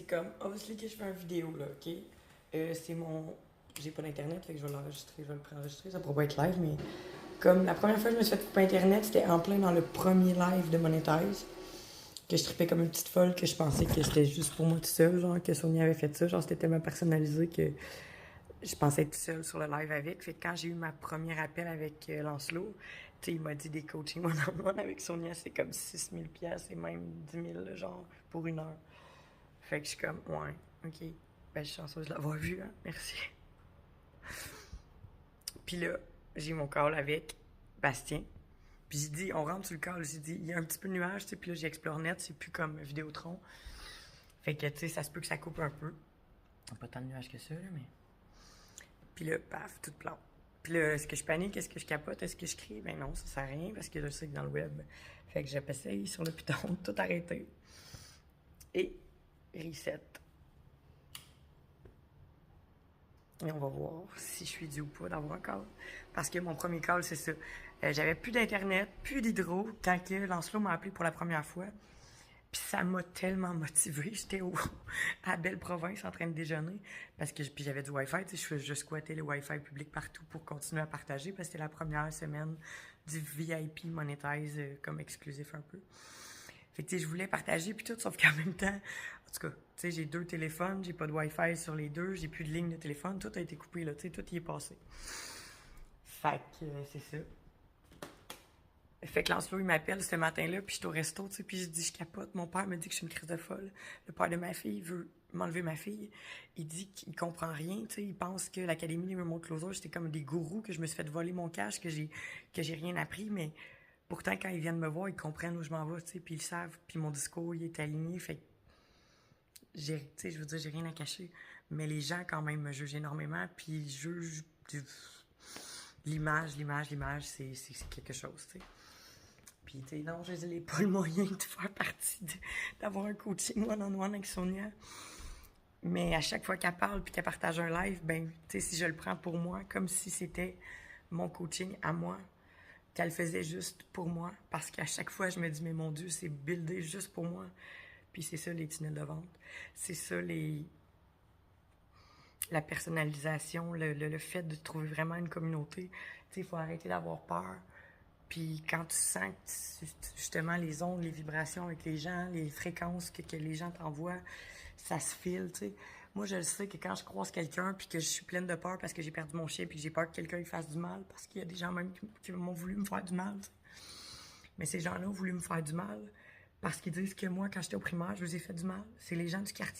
c'est comme, obviously que je fais une vidéo, là, OK? C'est mon... J'ai pas d'internet, fait que je vais l'enregistrer, je vais le préenregistrer, ça pourra pas être live, mais comme la première fois que je me suis fait couper internet, c'était en plein dans le premier live de Monetize, que je tripais comme une petite folle, que je pensais que c'était juste pour moi tout seul, genre, que Sonia avait fait ça, genre, c'était tellement personnalisé que je pensais être tout seul sur le live avec. Fait que quand j'ai eu ma première appel avec Lancelot, tu sais, il m'a dit des coachings one-on-one avec Sonia, c'est comme 6 000 pièces et même 10 000, genre, pour une heure. Fait que je suis comme, ouais, ok. Ben, je suis chanceuse de l'avoir vu, hein. Merci. Puis là, j'ai mon call avec Bastien. Puis j'ai dit, on rentre sur le call, j'ai dit, il y a un petit peu de nuage, tu sais. Puis là, j'ai Explore Net, c'est plus comme Vidéotron. Fait que, tu sais, ça se peut que ça coupe un peu. Pas tant de nuages que ça, là, mais. Puis là, paf, tout plante. Puis là, est-ce que je panique? Est-ce que je capote? Est-ce que je crie? Ben non, ça sert à rien parce que je sais que dans le web. Fait que j'essaye sur le Python, tout arrêter. Et reset. Et on va voir si je suis dû ou pas d'avoir un call. Parce que mon premier call, c'est ça. J'avais plus d'internet, plus d'hydro quand que Lancelot m'a appelé pour la première fois. Puis ça m'a tellement motivée. J'étais à Belle-Province en train de déjeuner. Parce que puis j'avais du Wi-Fi. Tu sais, je squattais le Wi-Fi public partout pour continuer à partager. Parce que c'était la première semaine du VIP Monetize comme exclusif un peu. Fait que tu sais, je voulais partager puis tout, sauf qu'en même temps, en tout cas, tu sais, j'ai 2 téléphones, j'ai pas de Wi-Fi sur les deux, j'ai plus de ligne de téléphone, tout a été coupé, là, tu sais, tout y est passé. Fait que c'est ça. Fait que Lancelot, il m'appelle ce matin-là, puis je suis au resto, tu sais, puis je dis, je capote. Mon père me dit que je suis une crise de folle. Le père de ma fille veut m'enlever ma fille. Il dit qu'il comprend rien, tu sais. Il pense que l'Académie des Remote Closers, c'était comme des gourous, que je me suis fait voler mon cash, que j'ai rien appris, mais pourtant, quand ils viennent me voir, ils comprennent où je m'en vais, tu sais, puis ils savent, puis mon discours, il est aligné, fait que tu sais, je veux dire, j'ai rien à cacher. Mais les gens, quand même, me jugent énormément, puis ils jugent l'image, c'est quelque chose, tu sais. Puis, tu sais, non, je n'ai pas le moyen de faire partie, d'avoir un coaching one-on-one avec Sonia. Mais à chaque fois qu'elle parle puis qu'elle partage un live, ben, tu sais, si je le prends pour moi, comme si c'était mon coaching à moi, qu'elle faisait juste pour moi, parce qu'à chaque fois, je me dis, mais mon Dieu, c'est buildé juste pour moi. Puis c'est ça, les tunnels de vente. C'est ça, la personnalisation, le fait de trouver vraiment une communauté. Tu sais, il faut arrêter d'avoir peur. Puis quand tu sens que justement les ondes, les vibrations avec les gens, les fréquences que les gens t'envoient, ça se file, tu sais. Moi, je le sais que quand je croise quelqu'un puis que je suis pleine de peur parce que j'ai perdu mon chien puis que j'ai peur que quelqu'un lui fasse du mal, parce qu'il y a des gens même qui m'ont voulu me faire du mal, tu sais. Mais ces gens-là ont voulu me faire du mal parce qu'ils disent que moi, quand j'étais au primaire, je vous ai fait du mal. C'est les gens du quartier